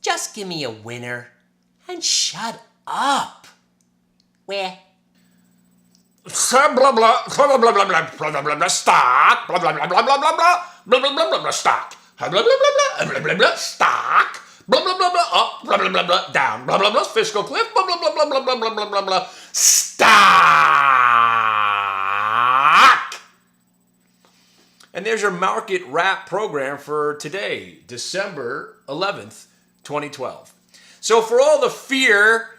Just give me a winner and shut up. Where? Blah blah blah blah blah blah blah blah blah blah blah stock blah blah blah blah blah blah blah blah blah blah blah blah stock blah blah blah blah blah blah blah stock blah blah blah blah up blah blah blah blah down blah blah blah fiscal cliff blah blah blah blah blah blah blah blah blah blah stock. And there's your market wrap program for today, December 11th, 2012. So for all the fear,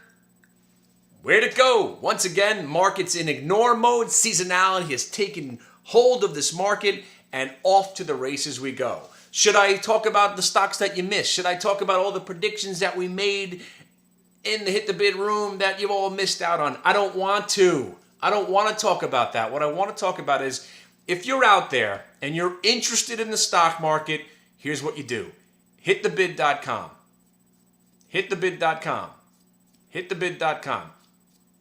where'd it go? Once again, market's in ignore mode. Seasonality has taken hold of this market, and off to the races we go. Should I talk about the stocks that you missed? Should I talk about all the predictions that we made in the Hit the Bid room that you all missed out on? I don't want to. I don't want to talk about that. What I want to talk about is, if you're out there and you're interested in the stock market, here's what you do. Hitthebid.com. Hitthebid.com. Hitthebid.com.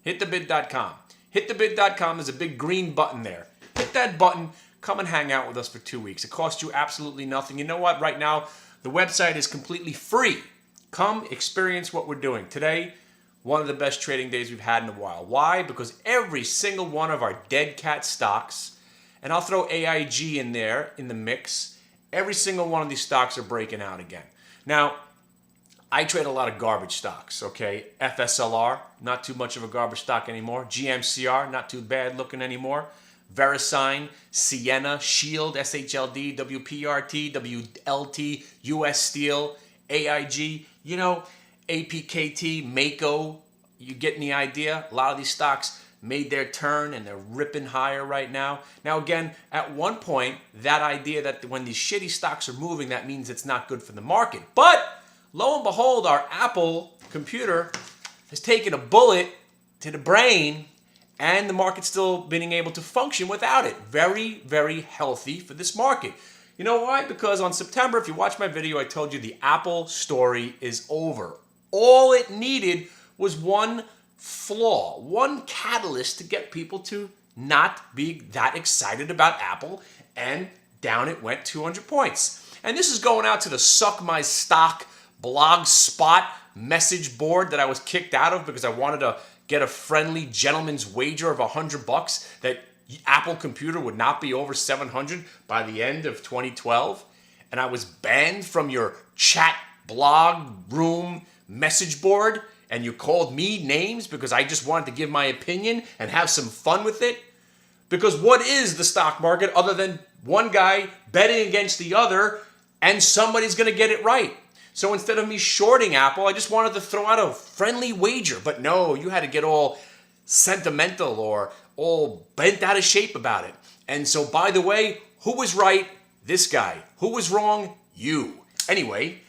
Hitthebid.com. Hitthebid.com is a big green button there. Hit that button. Come and hang out with us for 2 weeks. It costs you absolutely nothing. You know what? Right now, the website is completely free. Come experience what we're doing. Today, one of the best trading days we've had in a while. Why? Because every single one of our dead cat stocks, and I'll throw AIG in there in the mix, every single one of these stocks are breaking out again. Now, I trade a lot of garbage stocks, okay? FSLR, not too much of a garbage stock anymore. GMCR, not too bad looking anymore. VeriSign, Sienna, Shield, SHLD, WPRT, WLT, US Steel, AIG, you know, APKT, Mako. You getting the idea? A lot of these stocks made their turn and they're ripping higher right now. Now again, at one point, that idea that when these shitty stocks are moving, that means it's not good for the market. But lo and behold, our Apple computer has taken a bullet to the brain, and the market's still being able to function without it. Very, very healthy for this market. You know why? Because on September, if you watch my video, I told you the Apple story is over. All it needed was one flaw, one catalyst to get people to not be that excited about Apple, and down it went 200 points. And this is going out to the Suck My Stock blog spot message board that I was kicked out of because I wanted to get a friendly gentleman's wager of $100 that Apple computer would not be over 700 by the end of 2012. And I was banned from your chat blog room message board, and you called me names because I just wanted to give my opinion and have some fun with it. Because what is the stock market other than one guy betting against the other, and somebody's going to get it right? So instead of me shorting Apple, I just wanted to throw out a friendly wager. But no, you had to get all sentimental or all bent out of shape about it. And so, by the way, who was right? This guy. Who was wrong? You. Anyway,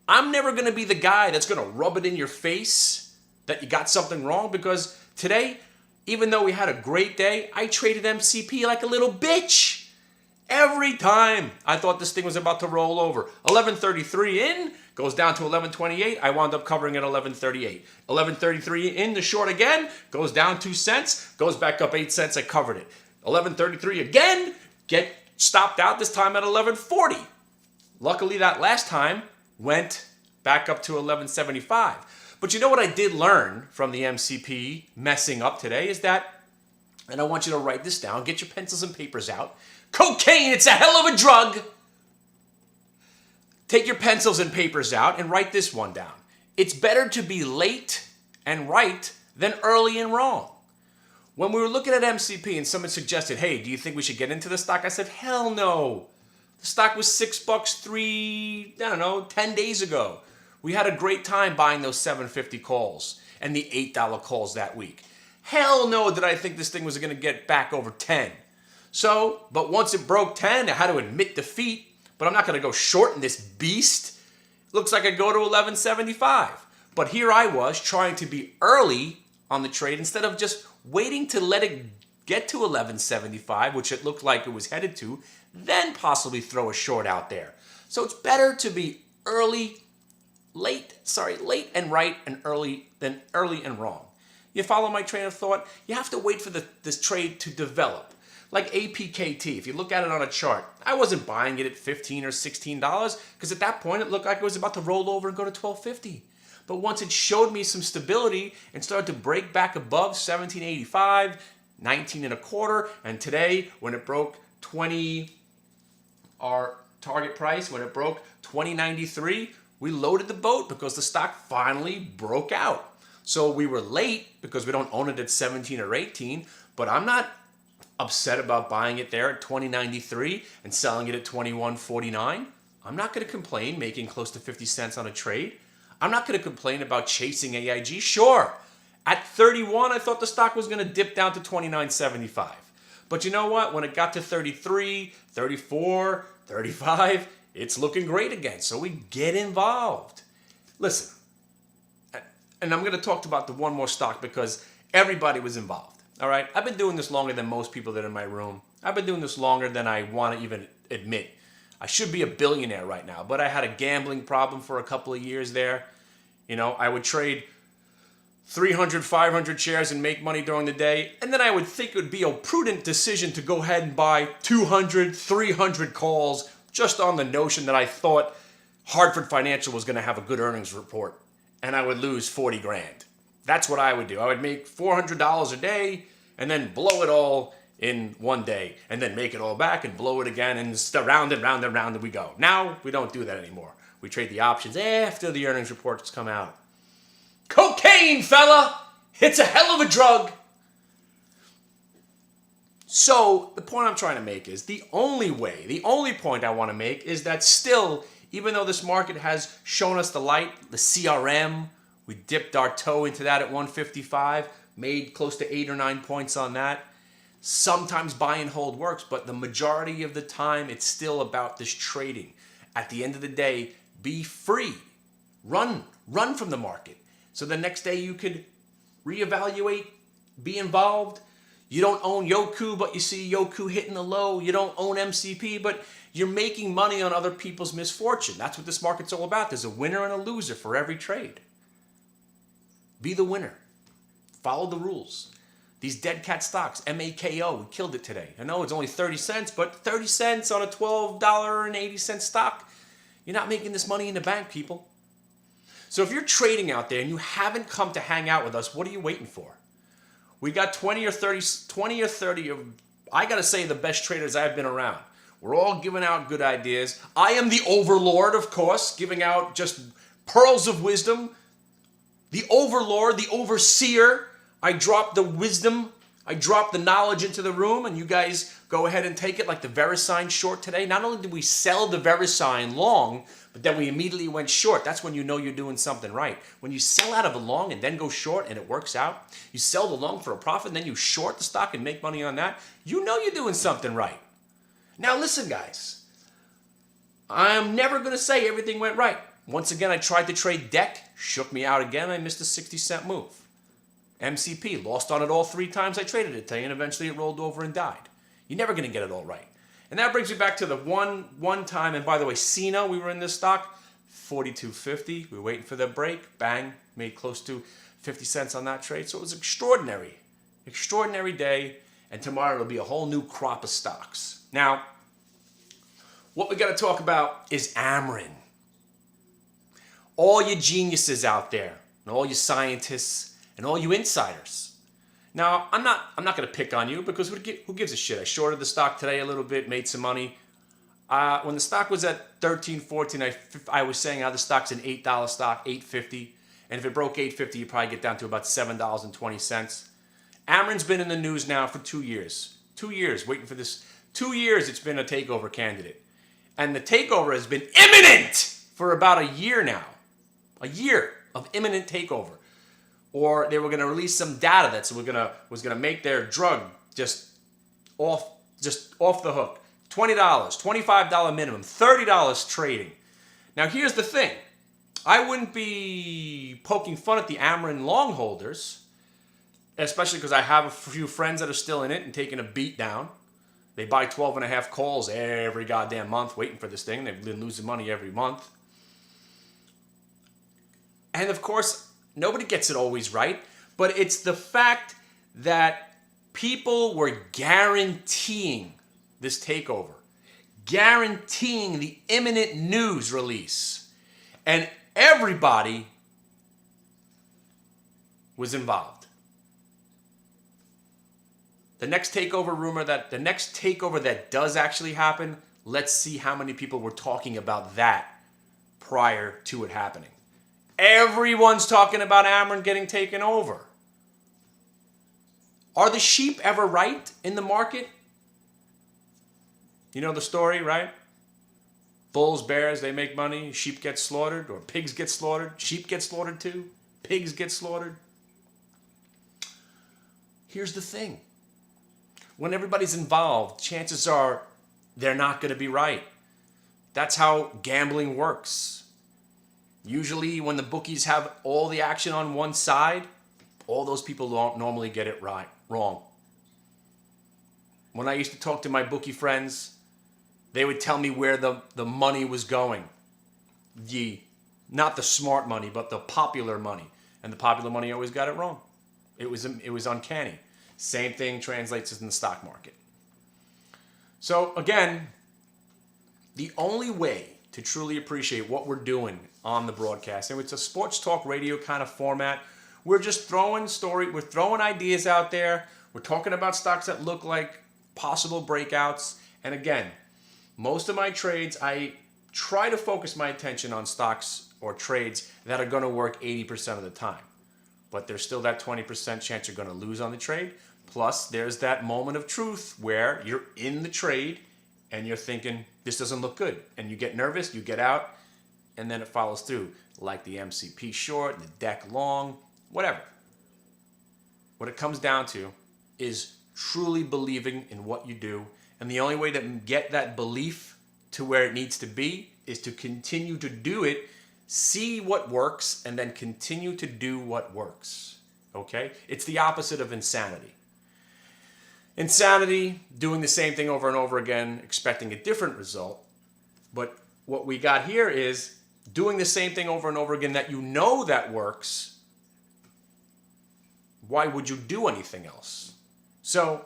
I'm never going to be the guy that's going to rub it in your face that you got something wrong, because today, even though we had a great day, I traded MCP like a little bitch. Every time I thought this thing was about to roll over. 11.33 in, goes down to 11.28. I wound up covering at 11.38. 11.33 in, the short again, goes down 2 cents, goes back up 8 cents. I covered it. 11.33 again, get stopped out, this time at 11.40. Luckily, that last time went back up to 11.75. But you know what I did learn from the MCP messing up today is that, and I want you to write this down, get your pencils and papers out. Cocaine, it's a hell of a drug. Take your pencils and papers out and write this one down. It's better to be late and right than early and wrong. When we were looking at MCP and someone suggested, hey, do you think we should get into the stock? I said, hell no. The stock was $6 10 days ago. We had a great time buying those $7.50 calls and the $8 calls that week. Hell no did I think this thing was going to get back over 10. So, but once it broke 10, I had to admit defeat, but I'm not going to go short in this beast. Looks like I go to 11.75. But here I was trying to be early on the trade instead of just waiting to let it get to 11.75, which it looked like it was headed to, then possibly throw a short out there. So it's better to be late and right and early than early and wrong. You follow my train of thought? You have to wait for this trade to develop. Like APKT, if you look at it on a chart, I wasn't buying it at $15 or $16 because at that point it looked like it was about to roll over and go to $12.50. But once it showed me some stability and started to break back above 17.85, 19 and a quarter, and today when it broke 20, our target price, when it broke 20.93, we loaded the boat because the stock finally broke out. So we were late because we don't own it at 17 or 18, but I'm not upset about buying it there at 20.93 and selling it at 21.49. I'm not going to complain making close to 50 cents on a trade. I'm not going to complain about chasing AIG. Sure, at 31, I thought the stock was going to dip down to 29.75. But you know what? When it got to 33, 34, 35, it's looking great again. So we get involved. Listen, and I'm going to talk about the one more stock because everybody was involved. All right? I've been doing this longer than most people that are in my room. I've been doing this longer than I want to even admit. I should be a billionaire right now, but I had a gambling problem for a couple of years there. You know, I would trade 300, 500 shares and make money during the day, and then I would think it would be a prudent decision to go ahead and buy 200, 300 calls just on the notion that I thought Hartford Financial was going to have a good earnings report, and I would lose 40 grand. That's what I would do. I would make $400 a day and then blow it all in one day and then make it all back and blow it again and round and round and round and we go. Now we don't do that anymore. We trade the options after the earnings reports come out. Cocaine, fella! It's a hell of a drug. So the point I'm trying to make is the only point I want to make is that still, even though this market has shown us the light, the CRM, we dipped our toe into that at 155, made close to 8 or 9 points on that. Sometimes buy and hold works, but the majority of the time, it's still about this trading. At the end of the day, be free. Run from the market. So the next day you could reevaluate, be involved. You don't own Yoku, but you see Yoku hitting the low. You don't own MCP, but you're making money on other people's misfortune. That's what this market's all about. There's a winner and a loser for every trade. Be the winner. Follow the rules. These dead cat stocks, MAKO, we killed it today. I know it's only 30 cents, but 30 cents on a $12.80 stock, you're not making this money in the bank, people. So if you're trading out there and you haven't come to hang out with us, what are you waiting for? We got 20 or 30 of, I got to say, the best traders I've been around. We're all giving out good ideas. I am the overlord, of course, giving out just pearls of wisdom. The overlord, the overseer. I drop the wisdom, I drop the knowledge into the room, and you guys go ahead and take it like the VeriSign short today. Not only did we sell the VeriSign long, but then we immediately went short. That's when you know you're doing something right. When you sell out of a long and then go short and it works out, you sell the long for a profit and then you short the stock and make money on that, you know you're doing something right. Now listen, guys, I'm never going to say everything went right. Once again, I tried to trade DEC, shook me out again, I missed a 60-cent move. MCP, lost on it all 3 times I traded it today, and eventually it rolled over and died. You're never going to get it all right. And that brings me back to the one time, and by the way, Cena, we were in this stock, 42.50. We were waiting for the break. Bang, made close to 50 cents on that trade. So it was extraordinary day, and tomorrow it'll be a whole new crop of stocks. Now, what we got to talk about is Ameren. All you geniuses out there, and all you scientists, and all you insiders. Now, I'm not going to pick on you because who gives a shit? I shorted the stock today a little bit, made some money. When the stock was at 13, 14, I was saying how the stock's an $8 stock, $8.50. And if it broke $8.50, you probably get down to about $7.20. Ameren's been in the news now for 2 years. 2 years waiting for this. 2 years it's been a takeover candidate. And the takeover has been imminent for about a year now. A year of imminent takeover. Or they were going to release some data that was going to make their drug just off the hook. $20, $25 minimum, $30 trading. Now here's the thing. I wouldn't be poking fun at the Ameren long holders, especially because I have a few friends that are still in it and taking a beat down. They buy 12.5 calls every goddamn month waiting for this thing. They've been losing money every month. And of course, nobody gets it always right, but it's the fact that People were guaranteeing this takeover, guaranteeing the imminent news release, and everybody was involved. The next takeover that does actually happen, let's see how many people were talking about that prior to it happening. Everyone's talking about Ameren getting taken over. Are the sheep ever right in the market? You know the story, right? Bulls, bears, they make money. Sheep get slaughtered, or pigs get slaughtered. Sheep get slaughtered too. Pigs get slaughtered. Here's the thing. When everybody's involved, chances are they're not going to be right. That's how gambling works. Usually when the bookies have all the action on one side, all those people don't normally get it wrong. When I used to talk to my bookie friends, they would tell me where the money was going. Not the smart money, but the popular money. And the popular money always got it wrong. It was uncanny. Same thing translates in the stock market. So again, the only way to truly appreciate what we're doing on the broadcast, and it's a sports talk radio kind of format, we're just throwing ideas out there. We're talking about stocks that look like possible breakouts. And again, most of my trades, I try to focus my attention on stocks or trades that are going to work 80% of the time. But there's still that 20% chance you're going to lose on the trade. Plus, there's that moment of truth where you're in the trade and you're thinking, this doesn't look good. And you get nervous, you get out, and then it follows through. Like the MCP short, the deck long, whatever. What it comes down to is truly believing in what you do. And the only way to get that belief to where it needs to be is to continue to do it, see what works, and then continue to do what works. Okay? It's the opposite of insanity. Insanity, doing the same thing over and over again, expecting a different result. But what we got here is doing the same thing over and over again that you know that works. Why would you do anything else? So,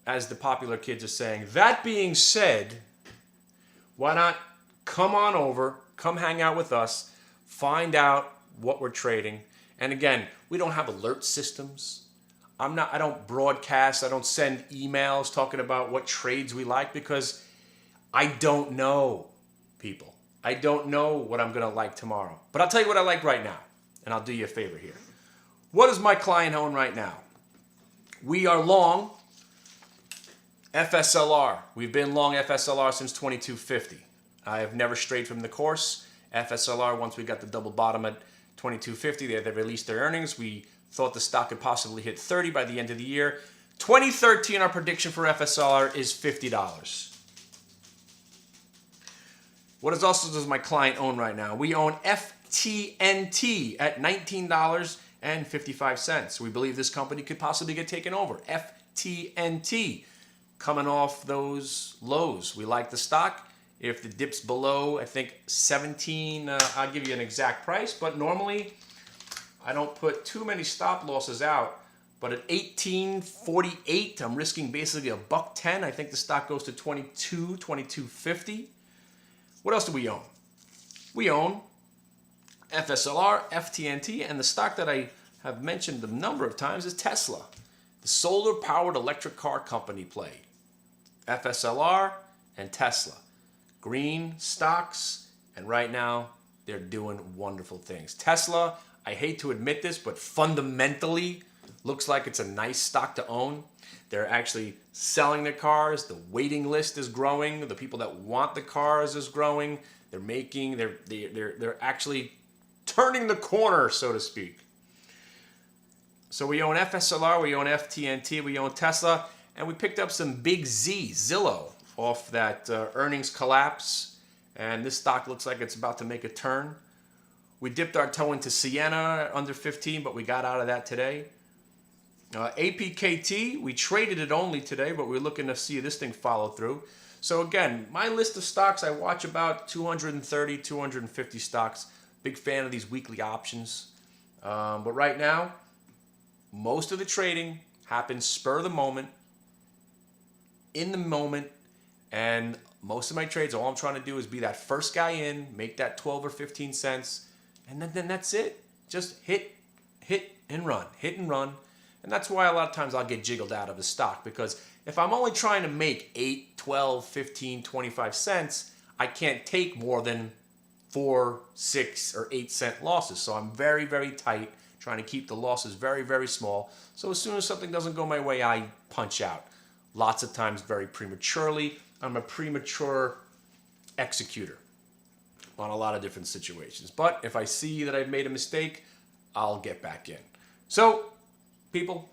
as the popular kids are saying, that being said, why not come on over, come hang out with us, find out what we're trading. And again, we don't have alert systems. I don't broadcast, I don't send emails talking about what trades we like because I don't know, people. I don't know what I'm going to like tomorrow. But I'll tell you what I like right now, and I'll do you a favor here. What does my client own right now? We are long FSLR. We've been long FSLR since 2250. I have never strayed from the course. FSLR, once we got the double bottom at 2250, they released their earnings. We thought the stock could possibly hit 30 by the end of the year. 2013, our prediction for FSLR is $50. What does my client own right now? We own FTNT at $19.55. We believe this company could possibly get taken over. FTNT, coming off those lows. We like the stock. If the dip's below, I think 17, I'll give you an exact price, but normally I don't put too many stop losses out. But at 18.48, I'm risking basically $1.10. I think the stock goes to 22.50. What else do we own? We own FSLR, FTNT, and the stock that I have mentioned a number of times is Tesla, the solar-powered electric car company play. FSLR and Tesla. Green stocks, and right now they're doing wonderful things. Tesla, I hate to admit this, but fundamentally looks like it's a nice stock to own. They're actually selling their cars. The waiting list is growing. The people that want the cars is growing. They're actually turning the corner, so to speak. So we own FSLR, we own FTNT, we own Tesla, and we picked up some big Zillow, off that earnings collapse. And this stock looks like it's about to make a turn. We dipped our toe into Sienna under 15, but we got out of that today. APKT, we traded it only today, but we're looking to see this thing follow through. So again, my list of stocks, I watch about 230, 250 stocks. Big fan of these weekly options. But right now, most of the trading happens spur of the moment, in the moment, and most of my trades, all I'm trying to do is be that first guy in, make that 12 or 15 cents, and then that's it. Just hit and run, hit and run. And that's why a lot of times I'll get jiggled out of the stock, because if I'm only trying to make 8, 12, 15, 25 cents, I can't take more than 4, 6, or 8 cent losses. So I'm very, very tight, trying to keep the losses very, very small. So as soon as something doesn't go my way, I punch out. Lots of times very prematurely. I'm a premature executor on a lot of different situations. But if I see that I've made a mistake, I'll get back in. So, people,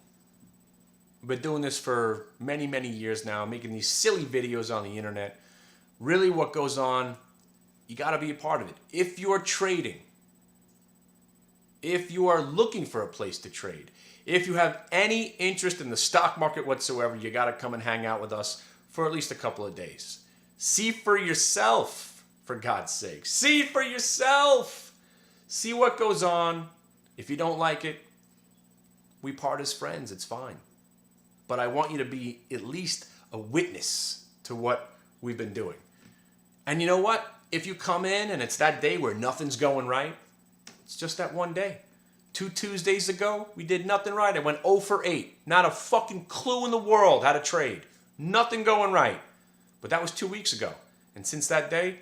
I've been doing this for many, many years now, making these silly videos on the internet. Really what goes on, you got to be a part of it. If you're trading, if you are looking for a place to trade, if you have any interest in the stock market whatsoever, you got to come and hang out with us for at least a couple of days. See for yourself, for God's sake. See for yourself. See what goes on. If you don't like it, we part as friends. It's fine. But I want you to be at least a witness to what we've been doing. And you know what? If you come in and it's that day where nothing's going right, it's just that one day. 2 Tuesdays ago, we did nothing right. I went 0 for 8. Not a fucking clue in the world how to trade. Nothing going right. But that was 2 weeks ago. And since that day,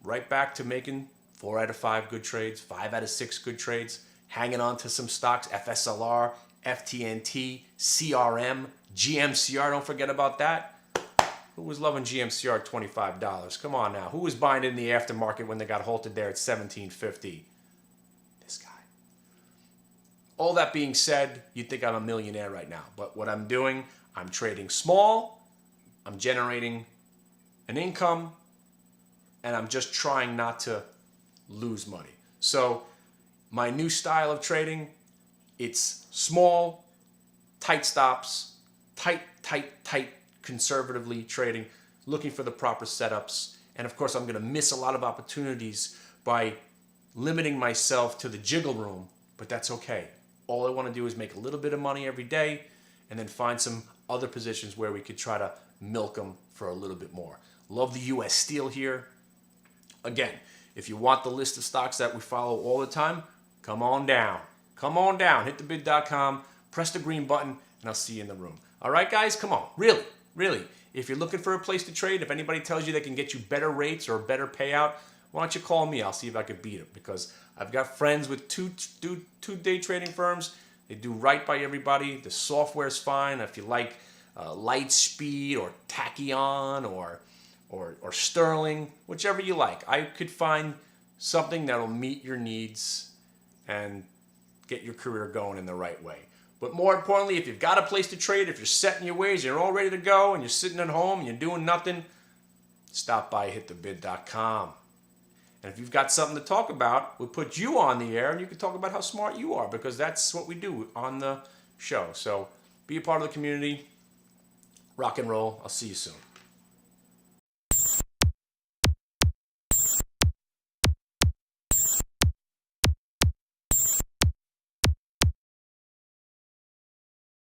right back to making 4 out of 5 good trades, 5 out of 6 good trades, hanging on to some stocks, FSLR, FTNT, CRM, GMCR, don't forget about that. Who was loving GMCR at $25? Come on now. Who was buying it in the aftermarket when they got halted there at $17.50? This guy. All that being said, you'd think I'm a millionaire right now. But what I'm doing, I'm trading small, I'm generating an income, and I'm just trying not to lose money. So my new style of trading, it's small, tight stops, tight, conservatively trading, looking for the proper setups. And of course, I'm going to miss a lot of opportunities by limiting myself to the jiggle room, but that's okay. All I want to do is make a little bit of money every day and then find some other positions where we could try to milk them for a little bit more. Love the US Steel here. Again, if you want the list of stocks that we follow all the time, come on down. Come on down. Hit thebid.com, press the green button, and I'll see you in the room. All right, guys? Come on. Really. If you're looking for a place to trade, if anybody tells you they can get you better rates or a better payout, why don't you call me? I'll see if I can beat them, because I've got friends with two day trading firms. They do right by everybody. The software's fine. If you like Lightspeed or Tachyon or Sterling, whichever you like, I could find something that'll meet your needs and get your career going in the right way. But more importantly, if you've got a place to trade, if you're set in your ways, you're all ready to go, and you're sitting at home and you're doing nothing, stop by hitthebid.com. And if you've got something to talk about, we'll put you on the air and you can talk about how smart you are, because that's what we do on the show. So be a part of the community. Rock and roll. I'll see you soon.